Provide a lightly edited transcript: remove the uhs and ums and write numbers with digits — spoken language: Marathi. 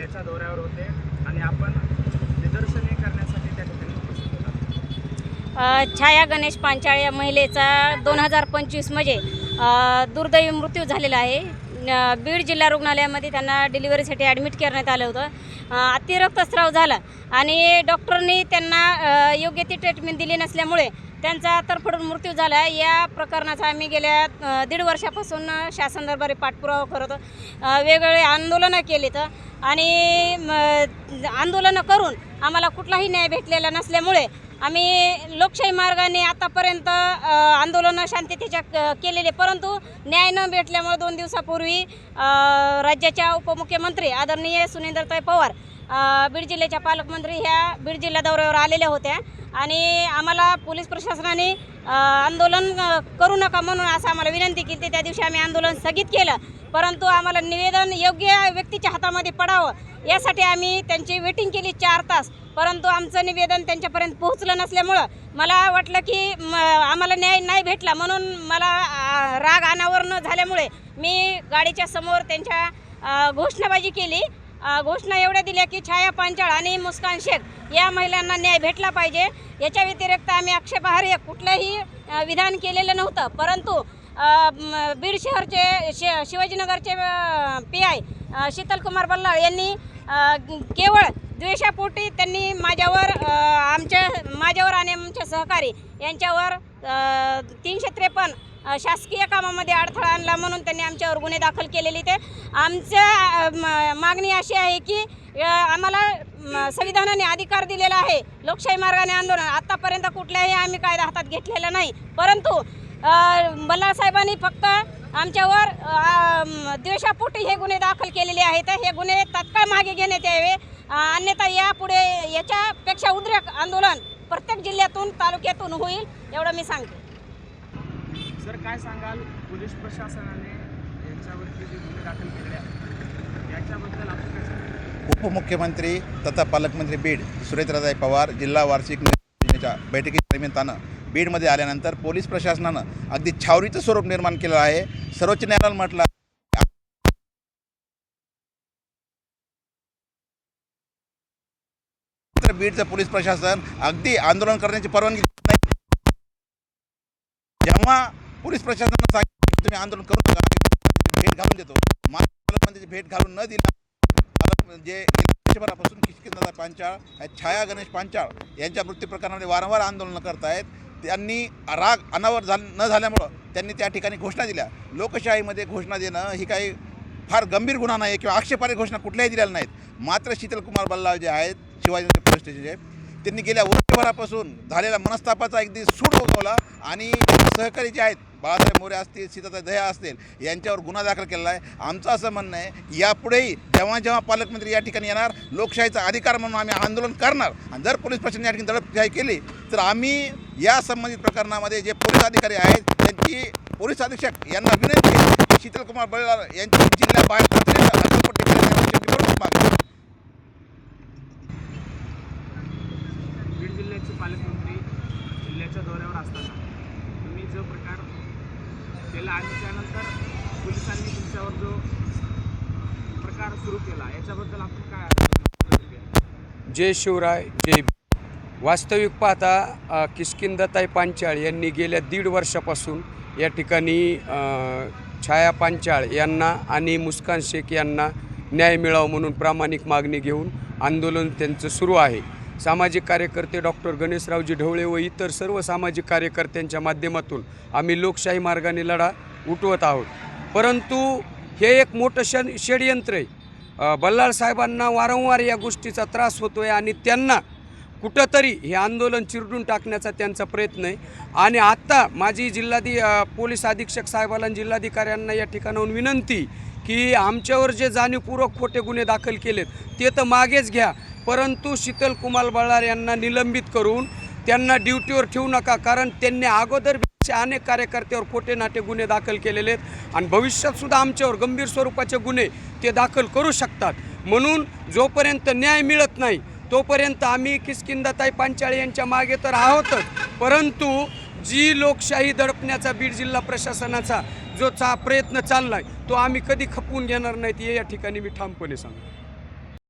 जिल्ह्याच्या दौऱ्यावर होते आणि आपण निदर्शने करण्यासाठी त्या ठिकाणी उपस्थित होता। छाया गणेश पांचाळ या महिलेचा 2025 मध्ये दुर्दैवी मृत्यू झालेला आहे। बीड जिल्हा रुग्णालयामध्ये त्यांना डिलिव्हरीसाठी ॲडमिट करण्यात आलं होतं। अति रक्तस्राव झाला आणि डॉक्टरनी त्यांना योग्य ती ट्रीटमेंट दिली नसल्यामुळे त्यांचा तडफडून मृत्यू झाला। या प्रकरणाचा आम्ही गेल्या 1.5 वर्षापासून शासन दरबारी पाठपुरावा करत वेगवेगळे आंदोलनं केलीत आणि आंदोलनं करून आम्हाला कुठलाही न्याय भेटलेला नसल्यामुळे आम्ही लोकशाही मार्गाने आतापर्यंत आंदोलनं शांततेच्या केलेले, परंतु न्याय न भेटल्यामुळे 2 दिवसापूर्वी राज्याच्या उपमुख्यमंत्री आदरणीय सुनीलताई पवार बीड जिल्ह्याच्या पालकमंत्री ह्या बीड जिल्हा दौऱ्यावर आलेल्या होत्या आणि आम्हाला पोलीस प्रशासनाने आंदोलन करू नका म्हणून असं आम्हाला विनंती केली। त्या दिवशी आम्ही आंदोलन स्थगित केलं, परंतु आम्हाला निवेदन योग्य व्यक्तीच्या हातामध्ये पडावं यासाठी आम्ही त्यांची वेटिंग केली 4 तास, परंतु आमचं निवेदन त्यांच्यापर्यंत पोहोचलं नसल्यामुळं मला वाटलं की आम्हाला न्याय नाही भेटला, म्हणून मला राग अनावर न झाल्यामुळे मी गाडीच्या समोर त्यांच्या घोषणाबाजी केली। घोषणा एवढ्या दिल्या की छाया पांचाळ आणि मुस्कान शेख या महिलांना न्याय भेटला पाहिजे। याच्या व्यतिरिक्त आम्ही आक्षेपार्ह कुठलंही विधान केलेलं नव्हतं, परंतु बीड शहरचे शिवाजीनगरचे PI शीतलकुमार बल्लाळ यांनी केवळ द्वेषापोटी त्यांनी माझ्यावर आणि आमचे सहकारी यांच्यावर 353 शासकीय कामामध्ये अडथळा आणला म्हणून त्यांनी आमच्यावर गुन्हे दाखल केलेले। ते आमच्या मागणी अशी आहे की आम्हाला संविधानाने अधिकार दिलेला आहे लोकशाही मार्गाने आंदोलन, आतापर्यंत कुठल्याही आम्ही कायदा हातात घेतलेला नाही, परंतु बल्लाळ साहेबांनी फक्त आमच्यावर द्वेषापोटी हे गुन्हे दाखल केलेले आहेत। हे गुन्हे तात्काळ मागे घेण्यात यावे, अन्यथा यापुढे याच्यापेक्षा उद्रेक आंदोलन प्रत्येक जिल्ह्यातून तालुक्यातून होईल एवढं मी सांगते। सर, काय सांगाल पोलीस प्रशासनाने यांच्यावरती जे गुन्हे दाखल केले आहेत याच्याबद्दल आपण काय सांगाल? उपमुख्यमंत्री तथा पालकमंत्री बीड सुरेंद्रदाई पवार जिल्हा वार्षिक योजनेच्या बैठकीच्या निमित्तानं बीडमध्ये आल्यानंतर पोलीस प्रशासनानं अगदी छावरीचं स्वरूप निर्माण केलं आहे। सर्वोच्च न्यायालयानं म्हटलं बीडचं पोलीस प्रशासन अगदी आंदोलन करण्याची परवानगी देत नाही। जेव्हा पोलीस प्रशासनानं सांगितलं तुम्ही आंदोलन करू नका, भेट घालून देतो, पालकमंत्र्यांची भेट घालून न दिला जे वर्षभरापासून किशकिंदाताई पांचाळ छाया गणेश पांचाळ यांच्या मृत्यू प्रकरणामध्ये वारंवार आंदोलनं करत आहेत, त्यांनी राग अनावर न झाल्यामुळं त्यांनी त्या ठिकाणी घोषणा दिल्या। लोकशाहीमध्ये घोषणा देणं ही काही फार गंभीर गुन्हा नाही किंवा आक्षेपार्ह घोषणा कुठल्याही दिलेल्या नाहीत। मात्र शीतलकुमार बल्लाळ जे आहेत शिवाजीनगर पोलीस स्टेशनचे, त्यांनी गेल्या वर्षभरापासून झालेल्या मनस्तापाचा अगदी सूड उगवला आणि सहकारी जे आहेत बाळासाहेब मोरे असतील, सीताताई दह्या असतील यांच्यावर गुन्हा दाखल केलेला आहे। आमचं असं म्हणणं आहे की यापुढेही जेव्हा जेव्हा पालकमंत्री या ठिकाणी येणार लोकशाहीचा अधिकार म्हणून आम्ही आंदोलन करणार आणि जर पोलीस प्रशासन या ठिकाणी दडपशाही केली तर आम्ही या संबंधित प्रकरणामध्ये जे पोलीस अधिकारी आहेत त्यांची पोलीस अधीक्षक यांना विनंती आहे की शीतलकुमार बल्लाळ यांची जिल्ह्याबाहेर तातडीने मागणी। बीड जिल्ह्याचे पालकमंत्री जिल्ह्याच्या दौऱ्यावर असताना तुम्ही जो प्रकार केला आणि त्यानंतर पोलिसांनी तुमच्यावर जो प्रकार सुरू केला याच्याबद्दल आपण काय? जय शिवराय, जय। वास्तविक पाहता किशकिंदाताई पांचाळ यांनी गेल्या 1.5 वर्षापासून या ठिकाणी छाया पांचाळ यांना आणि मुस्कान शेख यांना न्याय मिळावा म्हणून प्रामाणिक मागणी घेऊन आंदोलन त्यांचं सुरू आहे। सामाजिक कार्यकर्ते डॉक्टर गणेशरावजी ढवळे व इतर सर्व सामाजिक कार्यकर्त्यांच्या माध्यमातून आम्ही लोकशाही मार्गाने लढा उठवत आहोत, परंतु हे एक मोठं षडयंत्र आहे। बल्लाळ साहेबांना वारंवार या गोष्टीचा त्रास होतो आहे आणि त्यांना कुठंतरी हे आंदोलन चिरडून टाकण्याचा त्यांचा प्रयत्न आहे। आणि आत्ता माझी पोलीस अधीक्षक साहेबांना जिल्हाधिकाऱ्यांना या ठिकाणाहून विनंती की आमच्यावर जे जाणीवपूर्वक खोटे गुन्हे दाखल केलेत ते तर मागेच घ्या, परंतु शीतलकुमार बल्लाळ यांना निलंबित करून त्यांना ड्युटीवर ठेवू नका, कारण त्यांनी अगोदर अनेक कार्यकर्त्यावर खोटे नाटे गुन्हे दाखल केलेले आहेत आणि भविष्यातसुद्धा आमच्यावर गंभीर स्वरूपाचे गुन्हे ते दाखल करू शकतात। म्हणून जोपर्यंत न्याय मिळत नाही तोपर्यंत आम्ही किशकिंदाताई पांचाळ यांच्या मागे तर आहोतच, परंतु जी लोकशाही दडपण्याचा बीड जिल्हा प्रशासनाचा जो प्रयत्न चालला आहे तो आम्ही कधी खपवून घेणार नाहीत हे या ठिकाणी मी ठामपणे सांगतो।